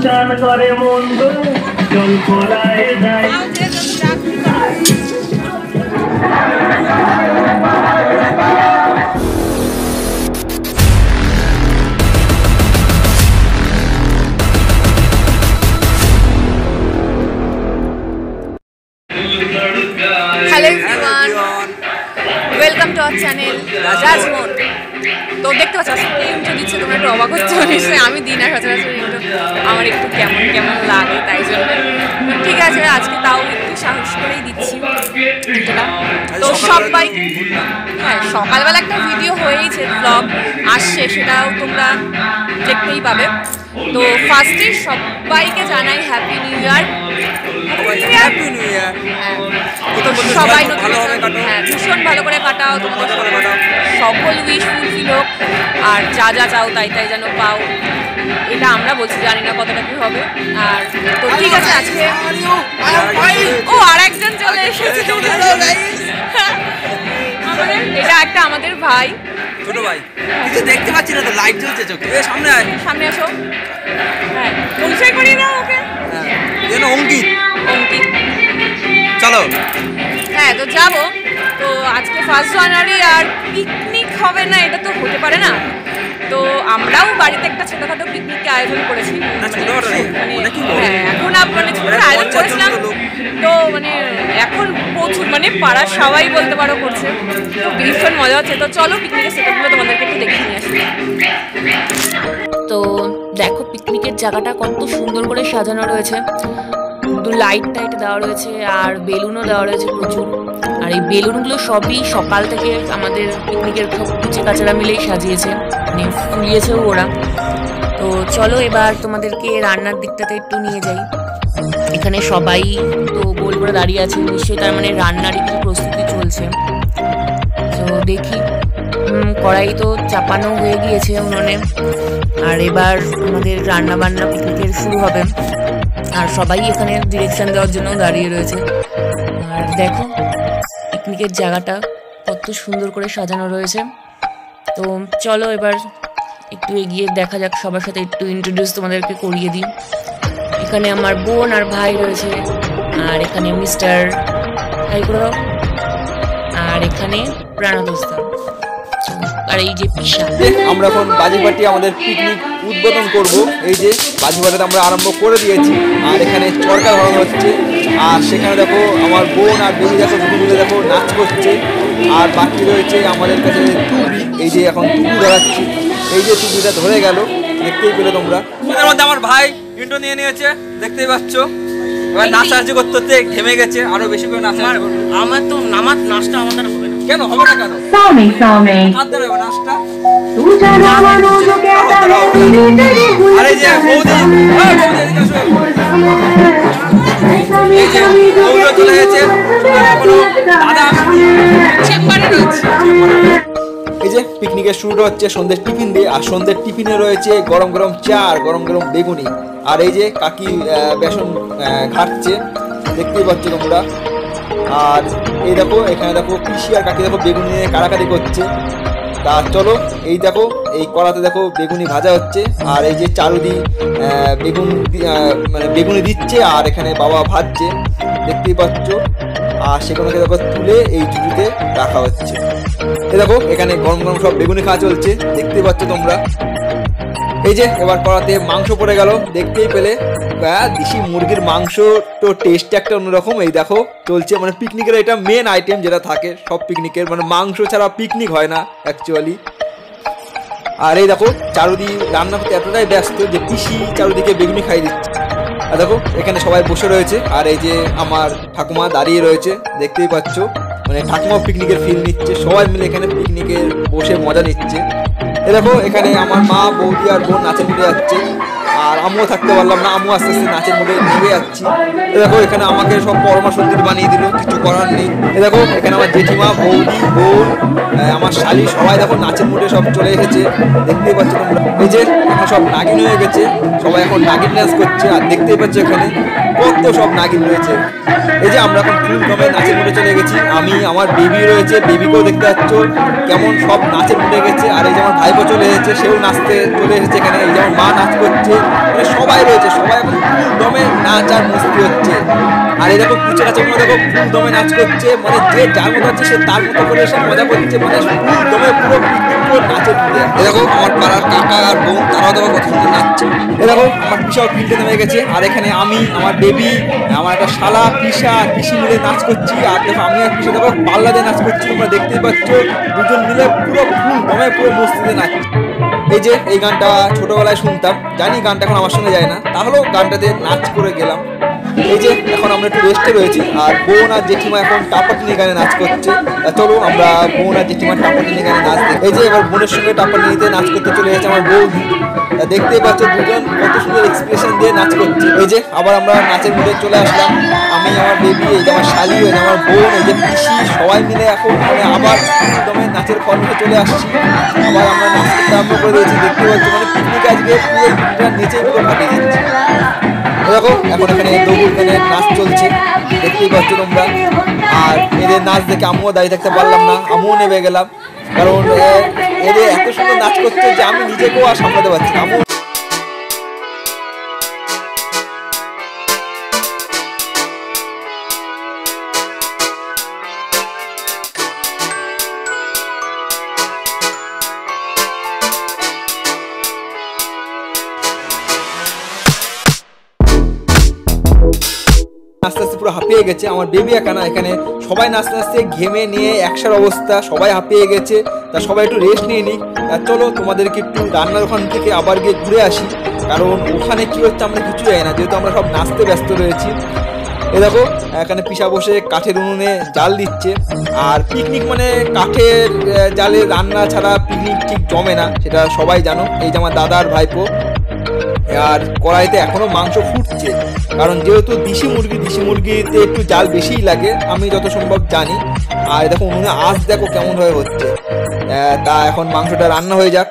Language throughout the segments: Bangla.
চান করে মন্দ জল পড়ায় যায়। Hello everyone, welcome to our channel RajMon। তো দেখতে পাচ্ছ আজকে ইন্ট্রো দিচ্ছে, তোমরা একটু অবাক হচ্ছে নিশ্চয়ই। আমি দিন আর সচরাচর ইন্ট্রো আমার একটু কেমন কেমন লাগে, তাই জন্য ঠিক আছে আজকে তাও একটু সাহস করেই দিচ্ছি ইন্ট্রোটা। তো সবাই হ্যাঁ, সকালবেলা একটা ভিডিও হয়েইছে, ব্লগ আসছে, সেটাও তোমরা দেখতেই পাবে। তো ফার্স্টে সবাইকে জানাই happy new year. Happy new year. সবাই হ্যাঁ ভীষণ ভালো করে কাটাও, তোমাদের সকল উইশ ফুলফিল হোক, আর যা যা চাও তাই তাই যেন পাও। এটা আমরা বলছি, জানি না কতটা কি হবে। আর তো ঠিক আছে, আজকে ও আর একজন চলে এসেছে, এটা একটা আমাদের ভাই, ছোট ভাই। কিছু দেখতে পাচ্ছি না তো, লাইট জ্বলছে চোখে। সামনে আয়, সামনে আসো। হ্যাঁ পরিচয় করিয়ে দাও ওকে। হ্যাঁ অঙ্কিত, অঙ্কিত চলো। হ্যাঁ তো যাবো। তো আজকে 1 জানুয়ারি, আর পিকনিক হবে না এটা তো হতে পারে না। তো আমরাও বাড়িতে একটা ছোটখাটো পিকনিকের আয়োজন করেছি। হ্যাঁ এখন মানে ছোটখাটো আয়োজন করেছিলাম, তো মানে এখন প্রচুর মানে পাড়ার সবাই বলতে পারো করছে, তো ভীষণ মজা হচ্ছে। তো চলো পিকনিকের সেটআপগুলো তোমাদেরকে একটু দেখিয়ে নিয়ে আসি। তো দেখো পিকনিকের জায়গাটা কত সুন্দর করে সাজানো রয়েছে, লাইট টাইট দেওয়া রয়েছে আর বেলুনও দেওয়া রয়েছে প্রচুর। আর এই বেলুনগুলো সবই সকাল থেকে আমাদের পিকনিকের কুচি কাচারা মিলেই সাজিয়েছে, মানে ফুলিয়েছেও ওরা। তো চলো এবার তোমাদেরকে রান্নার দিকটাতে একটু নিয়ে যাই। এখানে সবাই তো গোল করে দাঁড়িয়ে আছে, নিশ্চয়ই তার মানে রান্নারই কিছু প্রস্তুতি চলছে। তো দেখি কড়াই তো চাপানো হয়ে গিয়েছে উনুনে, আর এবার আমাদের রান্না বান্না পিকনিকের শুরু হবে। আর সবাই এখানে ডিরেকশন দেওয়ার জন্য দাঁড়িয়ে রয়েছে। আর দেখো পিকনিকের জায়গাটা কত সুন্দর করে সাজানো রয়েছে। তো চলো এবার একটু এগিয়ে দেখা যাক, সবার সাথে একটু ইন্ট্রোডিউস তোমাদেরকে করিয়ে দিই। এখানে আমার বোন আর ভাই রয়েছে, আর এখানে মিস্টার হাই করে দাও, আর এখানে প্রাণদোস্তা, আর এই যে পিসা। আমরা এখন বাজিবাটি আমাদের পিকনিক উদ্বোধন করব। এই যে বাজিবাটিতে আমরা আরম্ভ করে দিয়েছি, আর এখানে চরকা ধরানো হচ্ছে। আর সেখানে দেখো আমার বোন আর বেবি দেখো দুটো মিলে দেখো নাচ করছে। আর বাকি রয়েছে আমাদের কাছে টুপি, এই যে এখন টুপি ধরাচ্ছি। এই যে টুপিটা ধরে গেল, দেখতেই পেলে তোমরা। এর মধ্যে আমার ভাই ইন্ট্রো নিয়ে নিয়েছে, দেখতেই পাচ্ছ। এবার নাচ সাহায্য করতে করতে ঘেমে গেছে, আরো বেশি করে নাচ। আমার তো নাচটা আমাদের হবে না। কেন হবে না কেন? হাত ধরে নাচটা। আরে যে বৌদি, চলে গেছে দাদা চেম্বারে রয়েছে। এই যে পিকনিকের শুরুটা হচ্ছে সন্ধ্যের টিফিন দিয়ে, আর সন্ধ্যের টিফিনে রয়েছে গরম গরম চা আর গরম গরম বেগুনি। আর এই যে কাকি বেসন ঘাটছে, দেখতেই পাচ্ছ তোমরা। আর এই দেখো এখানে দেখো পিসি আর কাকি দেখো বেগুনি নিয়ে কাড়াকাড়ি করছে। তা চলো এই দেখো এই কড়াতে দেখো বেগুনি ভাজা হচ্ছে, আর এই যে চারুদি বেগুন মানে বেগুনি দিচ্ছে, আর এখানে বাবা ভাজছে, দেখতেই পাচ্ছ। আর সেগুলোকে দেখো তুলে এই ঝুড়িতে রাখা হচ্ছে। এই দেখো এখানে গরম গরম সব বেগুনি খাওয়া চলছে, দেখতেই পাচ্ছ তোমরা। এই যে এবার কড়াতে মাংস পড়ে গেল, দেখতেই পেলে। দেশি মুরগির মাংস তো টেস্ট একটা অন্যরকম। এই দেখো চলছে, মানে পিকনিকের এটা মেন আইটেম যেটা থাকে সব পিকনিকের, মানে মাংস ছাড়া পিকনিক হয় না অ্যাকচুয়ালি। আর এই দেখো চারুদি রান্না করতে এতটাই ব্যস্ত যে পিসি চারুদিকে বেগুনি খাইয়ে দিচ্ছে। আর দেখো এখানে সবাই বসে রয়েছে, আর এই যে আমার ঠাকুমা দাঁড়িয়ে রয়েছে, দেখতেই পাচ্ছ। মানে ঠাকুমা পিকনিকের ফিল নিচ্ছে, সবাই মিলে এখানে পিকনিকের বসে মজা নিচ্ছে। এই দেখো এখানে আমার মা বৌদি আর বোন নাচের মুডে যাচ্ছে, আর আমিও থাকতে পারলাম না, আমিও আস্তে আস্তে নাচের মুডে নেমে যাচ্ছি। দেখো এখানে আমাকে সব পরমা সন্দীপ বানিয়ে দিল, কিছু করার নেই। দেখো এখানে আমার জেঠিমা বৌদি বোন আমার শালি সবাই দেখো নাচের মুডে সব চলে এসেছে, দেখতেই পাচ্ছ তোমরা। এই যে এখন সব নাগিন হয়ে গেছে, সবাই এখন নাগিন ডান্স করছে, আর দেখতেই পাচ্ছ এখানে কত সব নাগিন রয়েছে। এই যে আমরা এখন ফুল দমে নাচের মুডে চলে গেছি। আমি আমার বেবি রয়েছে, বেবিকেও দেখতে পাচ্ছ কেমন সব নাচের মুডে গেছে। আর এই যে আমার ভাইপো চলে এসেছে, সেও নাচতে চলে এসেছে এখানে। এই যে আমার মা নাচ করছে, মানে সবাই রয়েছে, সবাই এখন ফুল দমে নাচ আর মস্তি হচ্ছে। আর এরকম কুচে কাছে দেখো ফুল দমে নাচ করছে, মানে যে যার মতো হচ্ছে সে তার মতো করে এসে মজা করছে, মানে ফুল দমে পুরো নাচের দিকে। এরকম আমার পাড়ার কাকা আর বোন তারাও দেখো কত সুন্দর নাচছে। এরকম আমার পিসাও ফিল্ডে নেমে গেছে, আর এখানে আমি, আমার বেবি, আমার একটা শালা, পিসা, পিসি মিলে নাচ করছি। আর দেখো আমি আর পিসা দেখো পাল্লা দিয়ে নাচ করছি, তোমরা দেখতেই পাচ্ছ, দুজন মিলে পুরো ফুল দমে পুরো মস্তিতে নাচছে। এই যে এই গানটা ছোটবেলায় শুনতাম, জানি গানটা এখন আমার সঙ্গে যায় না, তাহলেও গানটাতে নাচ করে গেলাম। এই যে এখন আমরা একটু রেস্টে রয়েছি, আর বোন আর জেঠিমা এখন টাপাটিনি গানে নাচ করছে। চলো আমরা বোন আর জেঠিমা টাপাটিনি গানে নাচ দেখি। এই যে এবার বোনের সঙ্গে টাপাটিনিতে নাচ করতে চলে গেছে আমার বৌদি। দেখতেই পাচ্ছ দুজন কত সুন্দর এক্সপ্রেশন দিয়ে নাচ করছে। এই যে আবার আমরা নাচের মুডে চলে আসলাম, আমি, আমার বেবি, এই যে আমার শালি, এই যে আমার বোন, এই যে পিসি, সবাই মিলে এখন মানে আবার একদমই নাচের ফর্মে চলে আসছি। আবার আমরা নাচ করতে আরম্ভ করে দিয়েছি। দেখতে পাচ্ছ মানে পিকনিক আজকে পুরো পিকনিকটা নেচে পুরো ফাটিয়ে দিচ্ছে। দেখো এখন এখানে দৌড় গানে নাচ চলছে, দেখতেই পাচ্ছ তোমরা। আর এদের নাচ দেখে আমিও দাঁড়িয়ে থাকতে পারলাম না, আমিও নেমে গেলাম, কারণ এদের এত সুন্দর নাচ করছে যে আমি নিজেকেও আর সামলাতে পারছি না। আস্তে আস্তে পুরো হাঁপিয়ে গেছে আমার বেবি একানা, এখানে সবাই নাচতে নাচতে ঘেমে নিয়ে একসার অবস্থা, সবাই হাঁপিয়ে গেছে। তা সবাই একটু রেস্ট নিয়ে নিক। চলো তোমাদেরকে একটু রান্নার ওখান থেকে আবার গিয়ে ঘুরে আসি, কারণ ওখানে কি হচ্ছে আমরা কিছু জানি না, যেহেতু আমরা সব নাচতে ব্যস্ত রয়েছি। এ দেখো এখানে পিসা বসে কাঠের উনুনে জাল দিচ্ছে। আর পিকনিক মানে কাঠের জালে রান্না ছাড়া পিকনিক ঠিক জমে না, সেটা সবাই জানো। এই যে আমার দাদার ভাইপো, আর কড়াইতে এখনো মাংস ফুটছে, কারণ যেহেতু দেশি মুরগিতে একটু জাল বেশিই লাগে, আমি যত সম্ভব জানি। আর দেখো উনুনে আঁচ দেখো কেমন হয়ে হচ্ছে। তা এখন মাংসটা রান্না হয়ে যাক।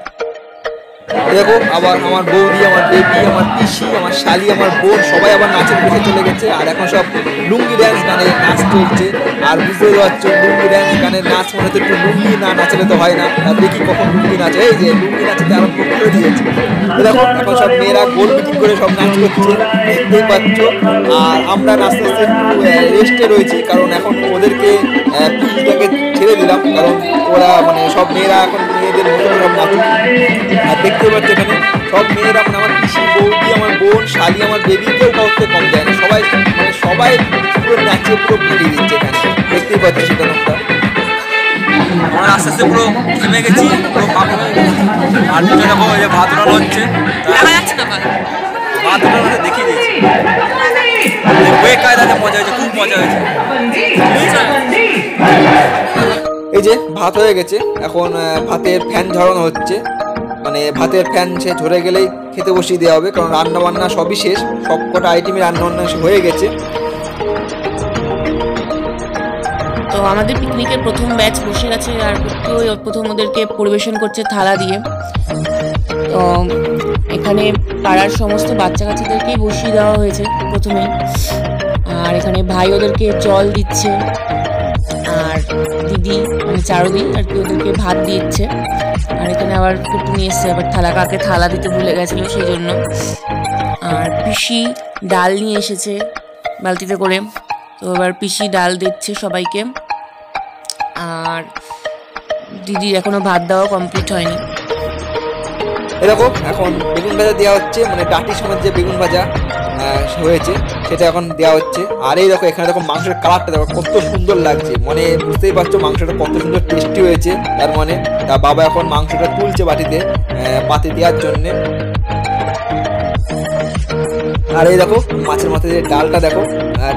দেখো আবার আমার বৌদি, আমার বেবি, আমার পিসি, আমার শালি, আমার বোন সবাই আবার নাচের বসে চলে গেছে। আর এখন সব লুঙ্গি ড্যান্স গানে নাচ চলছে। আর বুঝতে পারছো লুঙ্গি ড্যান্স গানের নাচ মানে তো একটু লুঙ্গি না নাচলে তো হয় না। দেখি কখন লুঙ্গি নাচে, এই যে লুঙ্গি নাচতে আরম্ভ করে দিয়েছে। দেখো এখন সব মেয়েরা গোল মিটিং করে সব নাচ করছে, দেখতেই পাচ্ছ। আর আমরা নাচতে নাচতে একটু রেস্টে রয়েছি, কারণ এখন ওদেরকে পিকনিকটাকে ছেড়ে দিলাম, কারণ ওরা মানে সব মেয়েরা এখন মেয়েদের মতো সব নাচে। আর দেখতে পাচ্ছ এখানে সব মেয়েরা মানে আমার পিসি, বৌদি, আমার বোন, শালি, আমার বেবি, কেউ কাউকে কম যায় না, সবাই মানে সবাই পুরো নাচে পুরো ফুটিয়ে দিচ্ছে এখানে, দেখতেই পাচ্ছ সেটা তোমরা। আমরা আস্তে আস্তে পুরো থেমে গেছি, পুরো পাবো। আর দুটো দেখো এই যে ভাত রান্না হচ্ছে, ভাত রান্না দেখিয়ে দিয়েছি। ওই কায়দাতে মজা হয়েছে, খুব মজা হয়েছে। এই যে ভাত হয়ে গেছে, এখন ভাতের ফ্যান ঝরানো হচ্ছে, মানে ভাতের ফ্যান সে ঝরে গেলেই খেতে বসিয়ে দেওয়া হবে, কারণ রান্না বান্না সবই শেষ, সব কটা আইটেমই রান্না বান্না হয়ে গেছে। তো আমাদের পিকনিকের প্রথম ব্যাচ বসে গেছে, আর প্রথম ওদেরকে পরিবেশন করছে থালা দিয়ে। তো এখানে পাড়ার সমস্ত বাচ্চা কাচ্চাদেরকেই বসিয়ে দেওয়া হয়েছে প্রথমে। আর এখানে ভাই ওদেরকে জল দিচ্ছে, আর দিদি মানে চারুদি আর কি ওদেরকে ভাত দিচ্ছে। আর এখানে আবার কুটু নিয়ে এসছে, আবার কাকে থালা দিতে ভুলে গেছিলো সেই জন্য। আর পিসি ডাল নিয়ে এসেছে বালতিতে করে, তো এবার পিসি ডাল দিচ্ছে সবাইকে। আর দিদির এখনো ভাত দেওয়া কমপ্লিট হয়নি। এরকম এখন বেগুন ভাজা দেওয়া হচ্ছে, মানে ডাটির সময় যে বেগুন ভাজা হয়েছে সেটা এখন দেওয়া হচ্ছে। আর এই দেখো এখানে দেখো মাংসের কালারটা দেখো কত সুন্দর লাগছে, মানে বুঝতেই পারছো মাংসটা কত সুন্দর টেস্টি হয়েছে। তার মানে তা বাবা এখন মাংসটা তুলছে বাটিতে পাতে দেওয়ার জন্যে। আর এই দেখো মাছের মাথায় যে ডালটা দেখো,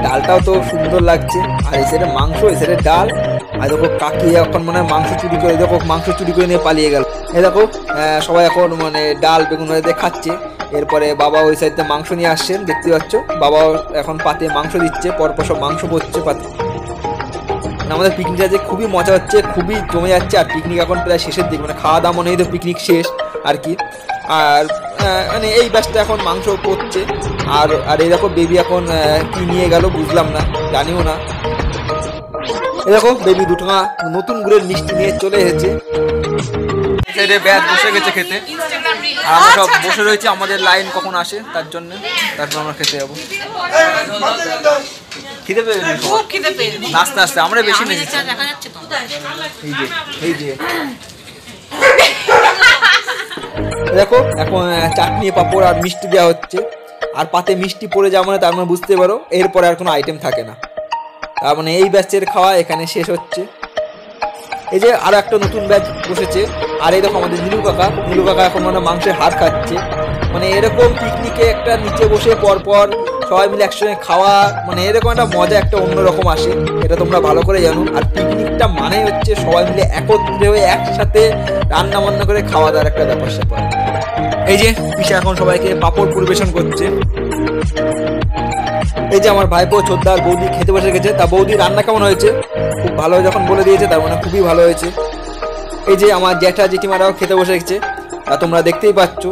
ডালটাও তো সুন্দর লাগছে। আর এই সাইডে মাংস, এই সাইডে ডাল। আর দেখো কাকি এখন মানে মাংস চুরি করে, দেখো মাংস চুরি করে নিয়ে পালিয়ে গেল। এই দেখো সবাই এখন মানে ডাল বেগুন ভাজা দিয়ে খাচ্ছে। এরপরে বাবা ওই সাইডে মাংস নিয়ে আসছেন, দেখতে পাচ্ছ বাবাও এখন পাতে মাংস দিচ্ছে, পরপর সব মাংস পড়ছে পাতে। আমাদের পিকনিকটা যে খুবই মজা হচ্ছে, খুবই জমে যাচ্ছে। আর পিকনিক এখন প্রায় শেষের দিকে, মানে খাওয়া দাওয়া মনেই তো পিকনিক শেষ আর কি। আর মানে এই ব্যাচটা এখন মাংস পড়ছে। আর আর এই দেখো বেবি এখন কি নিয়ে গেল বুঝলাম না, জানিও না। এই দেখো বেবি দুটো নতুন গুড়ের মিষ্টি নিয়ে চলে এসেছে। সাইডে ব্যাচ বসে গেছে খেতে, আর আমরা সব বসে রয়েছি আমাদের লাইন কখন আসে তার জন্য, তারপর আমরা খেতে যাবো। খিদে পেয়েছি, নাচতে নাচতে আমরা বেশি নেছি। এই যে দেখো এখন চাটনি পাঁপড় আর মিষ্টি দেওয়া হচ্ছে, আর পাতে মিষ্টি পড়ে যাওয়া মানে তার মানে বুঝতে পারো এরপরে আর কোনো আইটেম থাকে না। তার মানে এই ব্যাচের খাওয়া এখানে শেষ হচ্ছে। এই যে আরো একটা নতুন ব্যাচ বসেছে, আর এই দেখো আমাদের নীলু কাকা এখন মানে মাংসের হাড় খাচ্ছে। মানে এরকম পিকনিকে একটা নিচে বসে পরপর সবাই মিলে একসঙ্গে খাওয়া, মানে এরকম একটা মজা একটা অন্যরকম আসে, এটা তোমরা ভালো করে জানো। আর পিকনিকটা মানে হচ্ছে সবাই মিলে একত্রে হয়ে একসাথে রান্না বান্না করে খাওয়া দাওয়ার একটা ব্যাপার স্যাপার। এই যে পিসা এখন সবাইকে পাঁপড় পরিবেশন করছে। এই যে আমার ভাইপো ছোটদার বৌদি খেতে বসে গেছে। তা বৌদি রান্না কেমন হয়েছে? খুব ভালো যখন বলে দিয়েছে তার মানে খুবই ভালো হয়েছে। এই যে আমার জ্যাঠা জেঠিমারাও খেতে বসে গেছে, তা তোমরা দেখতেই পাচ্ছ।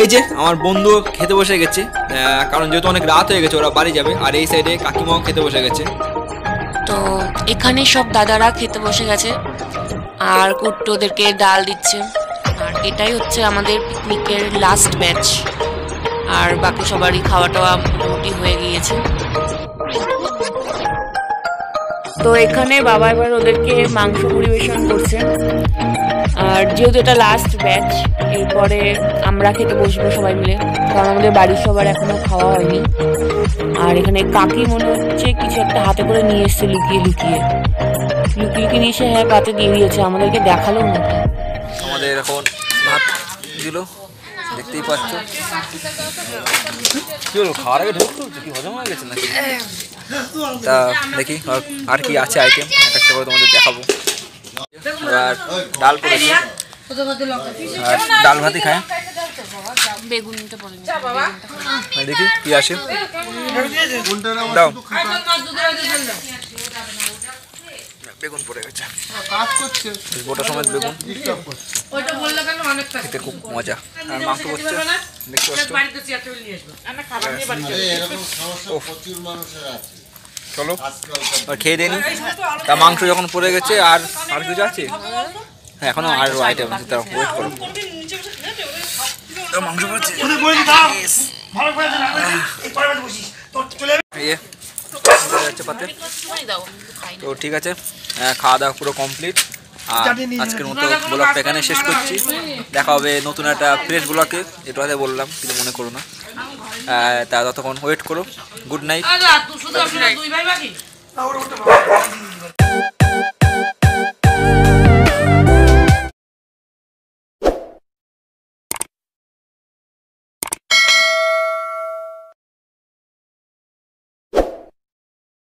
এই যে আমার বন্ধু খেতে বসে গেছে, কারণ যেহেতু অনেক রাত হয়ে গেছে ওরা বাড়ি যাবে। আর এই সাইডে কাকিমাও খেতে বসে গেছে। তো এখানে সব দাদারা খেতে বসে গেছে, আর কুট্টু ওদেরকে ডাল দিচ্ছে। আর এটাই হচ্ছে আমাদের পিকনিকের লাস্ট ব্যাচ, আর বাকি সবারই খাওয়া টাওয়া মোটামুটি হয়ে গিয়েছে। তো এখানে বাবা এবার ওদেরকে মাংস পরিবেশন করছে। আর যেহেতু এটা লাস্ট ব্যাচ, এরপরে আমরা খেতে বসবো সবাই মিলে, কারণ আমাদের বাড়ির সবার এখনো খাওয়া হয়নি। আর এখানে কাকি মনে হচ্ছে কিছু একটা হাতে করে নিয়ে এসছে লুকিয়ে নিয়ে এসে হ্যাঁ পাতে দিয়ে দিয়েছে, আমাদেরকে দেখালো না। আমাদের এখন ভাত দিল, দেখতেই পাচ্ছ। কি হলো খাওয়ার আগে ঢুকলো কি হজম হয়ে গেছে নাকি? তা দেখি আর কি আছে আইটেম, এক একটা করে তোমাদের দেখাবো। আর ডাল করেছি, আর ডাল ভাতই খায়। বেগুনটা পড়ে দেখি কি আসে, দাও। বেগুন পড়ে গেছে, গোটা সমেত বেগুন, খেতে খুব মজা। আর মাংস করছে দেখতে পাচ্ছ। চলো আর খেয়ে দেনি। তা মাংস যখন পড়ে গেছে আর কিছু আছে? হ্যাঁ এখনো আরো আইটেম আছে, তার ওয়েট করো। মাংস পড়ছে, পাতে। তো ঠিক আছে, খাওয়া দাওয়া পুরো কমপ্লিট। আর আজকের মতো ব্লগটা এখানে শেষ করছি। দেখা হবে নতুন একটা ফ্রেশ ব্লগে, এটাতে বললাম কিন্তু মনে করো না। তা ততক্ষণ ওয়েট করো। Good night.